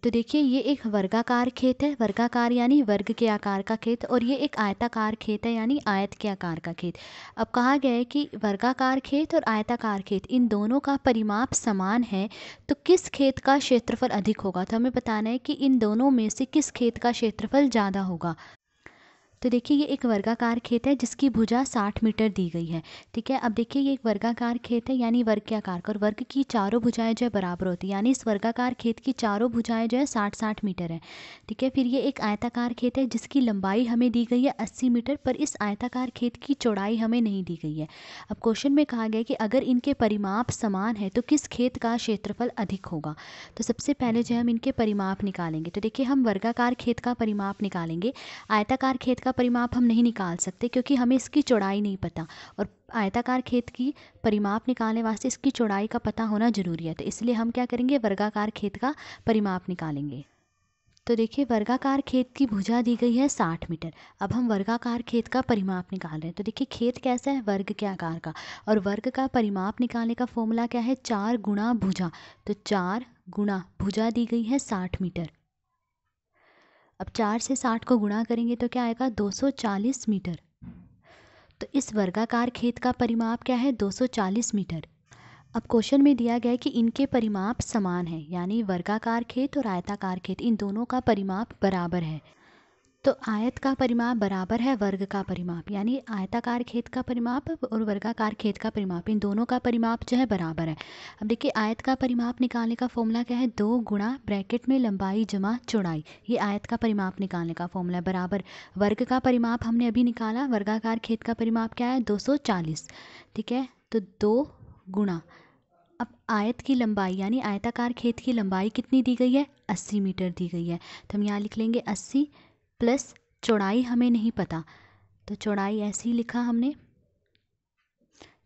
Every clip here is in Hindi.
तो देखिए ये एक वर्गाकार खेत है, वर्गाकार यानी वर्ग के आकार का खेत, और ये एक आयताकार खेत है यानी आयत के आकार का खेत। अब कहा गया है कि वर्गाकार खेत और आयताकार खेत इन दोनों का परिमाप समान है, तो किस खेत का क्षेत्रफल अधिक होगा। तो हमें बताना है कि इन दोनों में से किस खेत का क्षेत्रफल ज़्यादा होगा। तो देखिए ये एक वर्गाकार खेत है जिसकी भुजा 60 मीटर दी गई है। ठीक है, अब देखिए ये एक वर्गाकार खेत है यानी वर्ग के आकार का, और वर्ग की चारों भुजाएं जो है बराबर होती है, यानी इस वर्गाकार खेत की चारों भुजाएं जो है 60-60 मीटर है। ठीक है, फिर ये एक आयताकार खेत है जिसकी लंबाई हमें दी गई है 80 मीटर, पर इस आयताकार खेत की चौड़ाई हमें नहीं दी गई है। अब क्वेश्चन में कहा गया है कि अगर इनके परिमाप समान है तो किस खेत का क्षेत्रफल अधिक होगा। तो सबसे पहले जो है हम इनके परिमाप निकालेंगे। तो देखिए हम वर्गाकार खेत का परिमाप निकालेंगे, आयताकार खेत का परिमाप हम नहीं निकाल सकते क्योंकि हमें इसकी चौड़ाई नहीं पता, और आयताकार खेत की परिमाप निकालने वास्ते इसकी चौड़ाई का पता होना जरूरी है। तो इसलिए हम क्या करेंगे, वर्गाकार खेत का परिमाप निकालेंगे। तो देखिए वर्गाकार खेत की भुजा दी गई है 60 मीटर। अब हम वर्गाकार खेत का परिमाप निकाल रहे हैं। तो देखिए खेत कैसा है, वर्ग के आकार का, और वर्ग का परिमाप निकालने का फॉर्मूला क्या है, 4 गुणा भुजा। तो 4 गुणा भुजा दी गई है 60 मीटर। अब 4 से 60 को गुणा करेंगे तो क्या आएगा, 240 मीटर। तो इस वर्गाकार खेत का परिमाप क्या है, 240 मीटर। अब क्वेश्चन में दिया गया है कि इनके परिमाप समान है, यानी वर्गाकार खेत और आयताकार खेत इन दोनों का परिमाप बराबर है। तो आयत का परिमाप बराबर है वर्ग का परिमाप, यानी आयताकार खेत का परिमाप और वर्गाकार खेत का परिमाप इन दोनों का परिमाप जो है बराबर है। अब देखिए आयत का परिमाप निकालने का फॉर्मूला क्या है, 2 गुणा ब्रैकेट में लंबाई जमा चौड़ाई, ये आयत का परिमाप निकालने का फॉर्मूला है, बराबर वर्ग का परिमाप हमने अभी निकाला, वर्गाकार खेत का परिमाप क्या है, 240। ठीक है, तो 2 गुणा, अब आयत की लंबाई यानी आयताकार खेत की लंबाई कितनी दी गई है, 80 मीटर दी गई है। तो हम यहाँ लिख लेंगे 80 प्लस चौड़ाई हमें नहीं पता, तो चौड़ाई ऐसे ही लिखा हमने,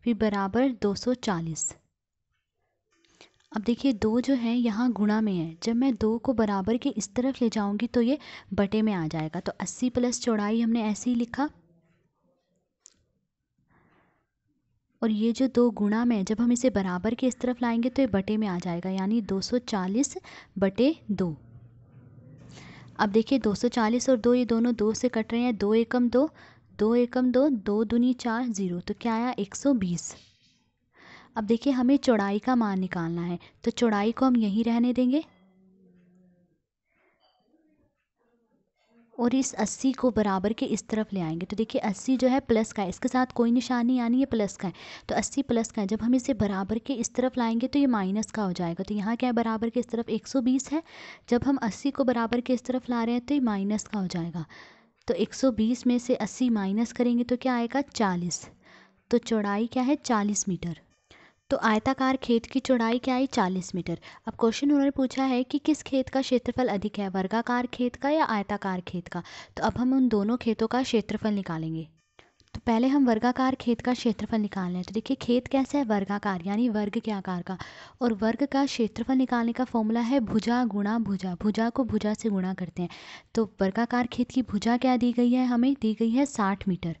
फिर बराबर 240। अब देखिए 2 जो है यहाँ गुणा में है, जब मैं 2 को बराबर के इस तरफ ले जाऊंगी तो ये बटे में आ जाएगा। तो 80 प्लस चौड़ाई हमने ऐसे ही लिखा, और ये जो 2 गुणा में, जब हम इसे बराबर के इस तरफ लाएंगे तो ये बटे में आ जाएगा, यानी 240 बटे 2। अब देखिए 240 और 2 ये दोनों 2 से कट रहे हैं, 2 एकम 2, 2 एकम 2, 2 दूनी 4, 0, तो क्या आया, 120। अब देखिए हमें चौड़ाई का मान निकालना है, तो चौड़ाई को हम यहीं रहने देंगे और इस 80 को बराबर के इस तरफ ले आएंगे। तो देखिए 80 जो है प्लस का है, इसके साथ कोई निशान नहीं, यानी ये प्लस का है, तो 80 प्लस का है। जब हम इसे बराबर के इस तरफ लाएंगे तो ये माइनस का हो जाएगा। तो यहाँ क्या है, बराबर के इस तरफ 120 है, जब हम 80 को बराबर के इस तरफ ला रहे हैं तो ये माइनस का हो जाएगा। तो 120 में से 80 माइनस करेंगे तो क्या आएगा, 40। तो चौड़ाई क्या है, 40 मीटर। तो आयताकार खेत की चौड़ाई क्या आई, 40 मीटर। अब क्वेश्चन उन्होंने पूछा है कि किस खेत का क्षेत्रफल अधिक है, वर्गाकार खेत का या आयताकार खेत का। तो अब हम उन दोनों खेतों का क्षेत्रफल निकालेंगे। तो पहले हम वर्गाकार खेत का क्षेत्रफल निकाल रहे हैं। तो देखिए खेत कैसा है, वर्गाकार यानी वर्ग के आकार का, और वर्ग का क्षेत्रफल निकालने का फॉर्मूला है भुजा गुणा भुजा, भुजा को भुजा से गुणा करते हैं। तो वर्गाकार खेत की भुजा क्या दी गई है, हमें दी गई है 60 मीटर।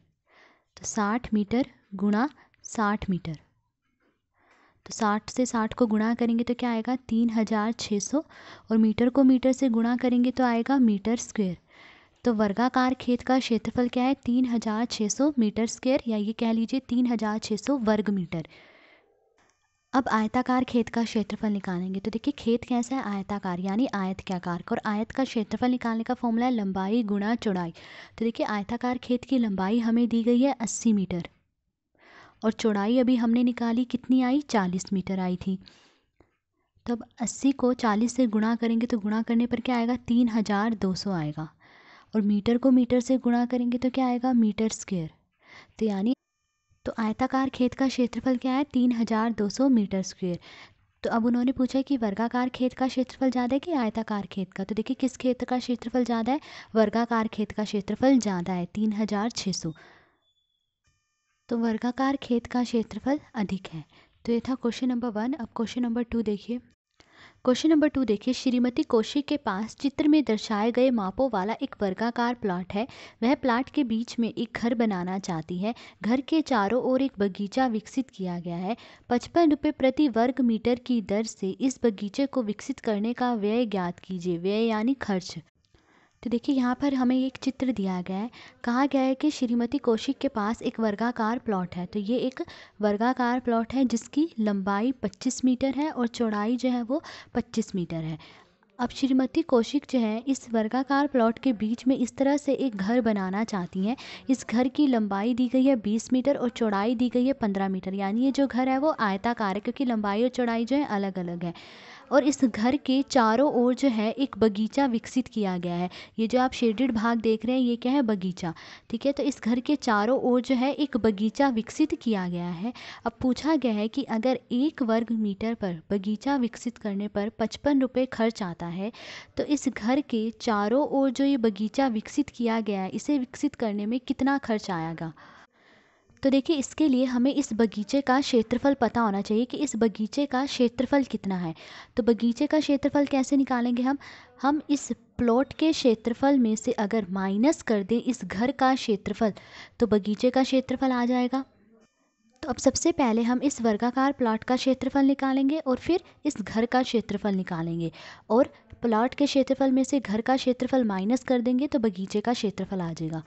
तो 60 मीटर गुणा 60 मीटर, तो 60 से 60 को गुणा करेंगे तो क्या आएगा, 3600, और मीटर को मीटर से गुणा करेंगे तो आएगा मीटर स्क्वायर। तो वर्गाकार खेत का क्षेत्रफल क्या है, 3600 मीटर स्क्वायर, या ये कह लीजिए 3600 वर्ग मीटर। अब आयताकार खेत का क्षेत्रफल निकालेंगे। तो देखिए खेत कैसा है, आयताकार यानी आयत के आकार का, और आयत का क्षेत्रफल निकालने का फॉर्मूला है लंबाई गुणा चौड़ाई। तो देखिए आयताकार खेत की लंबाई हमें दी गई है 80 मीटर, और चौड़ाई अभी हमने निकाली, कितनी आई, 40 मीटर आई थी। तो अब 80 को 40 से गुणा करेंगे तो गुणा करने पर क्या आएगा, 3200 आएगा, और मीटर को मीटर से गुणा करेंगे तो क्या आएगा, मीटर स्क्वायर। तो यानी तो आयताकार खेत का क्षेत्रफल क्या है, 3200 मीटर स्क्वायर। तो अब उन्होंने पूछा कि वर्गाकार खेत का क्षेत्रफल ज़्यादा है कि आयताकार खेत का। तो देखिए किस खेत का क्षेत्रफल ज़्यादा है, वर्गाकार खेत का क्षेत्रफल ज़्यादा है, 3600। तो वर्गाकार खेत का क्षेत्रफल अधिक है। तो ये था क्वेश्चन नंबर 1। अब क्वेश्चन नंबर 2 देखिए। क्वेश्चन नंबर 2 देखिए, श्रीमती कौशिक के पास चित्र में दर्शाए गए मापों वाला एक वर्गाकार प्लॉट है। वह प्लॉट के बीच में एक घर बनाना चाहती है। घर के चारों ओर एक बगीचा विकसित किया गया है। 55 रुपये प्रति वर्ग मीटर की दर से इस बगीचे को विकसित करने का व्यय ज्ञात कीजिए। व्यय यानी खर्च। तो देखिए यहाँ पर हमें एक चित्र दिया गया है। कहा गया है कि श्रीमती कौशिक के पास एक वर्गाकार प्लॉट है। तो ये एक वर्गाकार प्लॉट है जिसकी लंबाई 25 मीटर है और चौड़ाई जो है वो 25 मीटर है। अब श्रीमती कौशिक जो है इस वर्गाकार प्लॉट के बीच में इस तरह से एक घर बनाना चाहती हैं। इस घर की लंबाई दी गई है 20 मीटर और चौड़ाई दी गई है 15 मीटर, यानी ये जो घर है वो आयताकार है क्योंकि लंबाई और चौड़ाई जो है अलग अलग है। और इस घर के चारों ओर जो है एक बगीचा विकसित किया गया है। ये जो आप शेडेड भाग देख रहे हैं ये क्या है, बगीचा। ठीक है, तो इस घर के चारों ओर जो है एक बगीचा विकसित किया गया है। अब पूछा गया है कि अगर 1 वर्ग मीटर पर बगीचा विकसित करने पर 55 रुपये खर्च आता है तो इस घर के चारों ओर जो ये बगीचा विकसित किया गया है इसे विकसित करने में कितना खर्च आएगा। तो देखिए इसके लिए हमें इस बगीचे का क्षेत्रफल पता होना चाहिए कि इस बगीचे का क्षेत्रफल कितना है। तो बगीचे का क्षेत्रफल कैसे निकालेंगे हम इस प्लॉट के क्षेत्रफल में से अगर माइनस कर दें इस घर का क्षेत्रफल तो बगीचे का क्षेत्रफल आ जाएगा। तो अब सबसे पहले हम इस वर्गाकार प्लॉट का क्षेत्रफल निकालेंगे और फिर इस घर का क्षेत्रफल निकालेंगे और प्लॉट के क्षेत्रफल में से घर का क्षेत्रफल माइनस कर देंगे तो बगीचे का क्षेत्रफल आ जाएगा।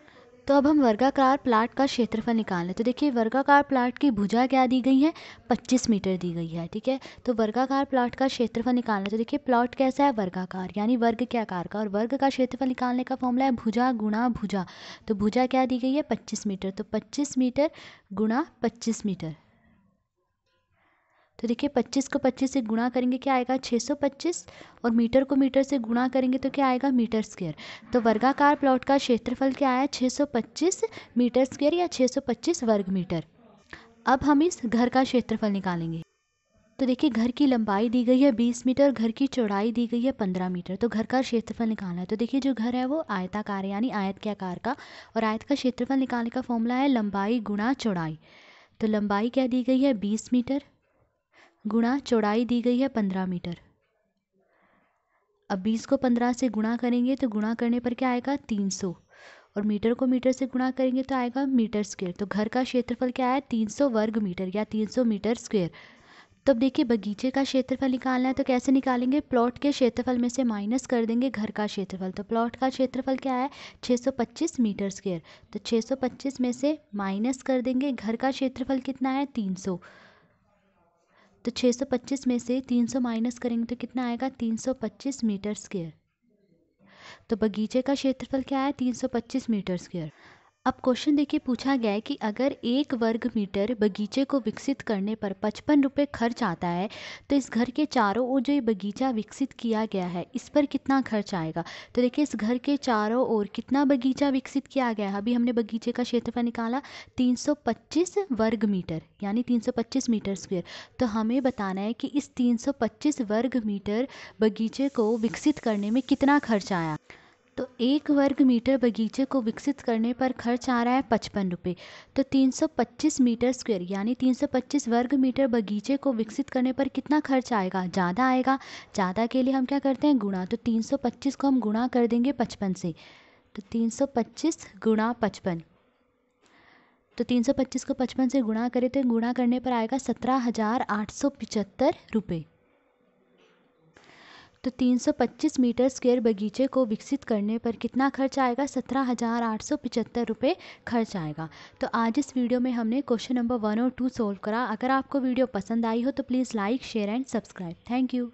तो अब हम वर्गाकार प्लॉट का क्षेत्रफल निकालें। तो देखिए वर्गाकार प्लॉट की भुजा क्या दी गई है, 25 मीटर दी गई है। ठीक है, तो वर्गाकार प्लॉट का क्षेत्रफल निकालना। तो देखिए प्लॉट कैसा है, वर्गाकार यानी वर्ग के आकार का, और वर्ग का क्षेत्रफल निकालने का फॉर्मूला है भुजा गुणा भुजा। तो भुजा क्या दी गई है, 25 मीटर। तो 25 मीटर गुणा 25 मीटर। तो देखिए 25 को 25 से गुणा करेंगे क्या आएगा, 625, और मीटर को मीटर से गुणा करेंगे तो क्या आएगा, मीटर स्क्वायर। तो वर्गाकार प्लॉट का क्षेत्रफल क्या आया, 625 मीटर स्क्वायर या 625 वर्ग मीटर। अब हम इस घर का क्षेत्रफल निकालेंगे। तो देखिए घर की लंबाई दी गई है 20 मीटर, घर की चौड़ाई दी गई है 15 मीटर। तो घर का क्षेत्रफल निकालना है। तो देखिए जो घर है वो आयताकार है यानी आयत के आकार का, और आयत का क्षेत्रफल निकालने का फॉर्मूला है लंबाई गुणा चौड़ाई। तो लंबाई क्या दी गई है, 20 मीटर गुणा चौड़ाई दी गई है 15 मीटर। अब 20 को 15 से गुणा करेंगे तो गुणा करने पर क्या आएगा, 300, और मीटर को मीटर से गुणा करेंगे तो आएगा मीटर स्क्वायर। तो घर का क्षेत्रफल क्या है, 300 वर्ग मीटर या 300 मीटर स्क्वायर। तब देखिए बगीचे का क्षेत्रफल निकालना है। तो कैसे निकालेंगे, प्लॉट के क्षेत्रफल में से माइनस कर देंगे घर का क्षेत्रफल। तो प्लॉट का क्षेत्रफल क्या है, 625 मीटर स्क्वायर। तो 625 में से माइनस कर देंगे घर का क्षेत्रफल कितना है, 300। तो 625 में से 300 माइनस करेंगे तो कितना आएगा, 325 मीटर स्क्वायर। तो बगीचे का क्षेत्रफल क्या है, 325 मीटर स्क्वायर। अब क्वेश्चन देखिए पूछा गया है कि अगर 1 वर्ग मीटर बगीचे को विकसित करने पर 55 रुपये खर्च आता है तो इस घर के चारों ओर जो ये बगीचा विकसित किया गया है इस पर कितना खर्च आएगा। तो देखिए इस घर के चारों ओर कितना बगीचा विकसित किया गया है, अभी हमने बगीचे का क्षेत्रफल निकाला 325 वर्ग मीटर यानी 325 मीटर स्क्वायर। तो हमें बताना है कि इस 325 वर्ग मीटर बगीचे को विकसित करने में कितना खर्च आया। तो 1 वर्ग मीटर बगीचे को विकसित करने पर खर्च आ रहा है 55 रुपये। तो 325 मीटर स्क्वायर यानी 325 वर्ग मीटर बगीचे को विकसित करने पर कितना खर्च आएगा, ज़्यादा आएगा। ज़्यादा के लिए हम क्या करते हैं, गुणा। तो 325 को हम गुणा कर देंगे 55 से। तो 325 गुणा 55। तो 325 को 55 से गुणा करें तो गुणा करने पर आएगा 17,875 रुपये। तो 325 मीटर स्क्वायर बगीचे को विकसित करने पर कितना खर्च आएगा, 17,875 रुपये खर्च आएगा। तो आज इस वीडियो में हमने क्वेश्चन नंबर 1 और 2 सोल्व करा। अगर आपको वीडियो पसंद आई हो तो please like share and subscribe. Thank you.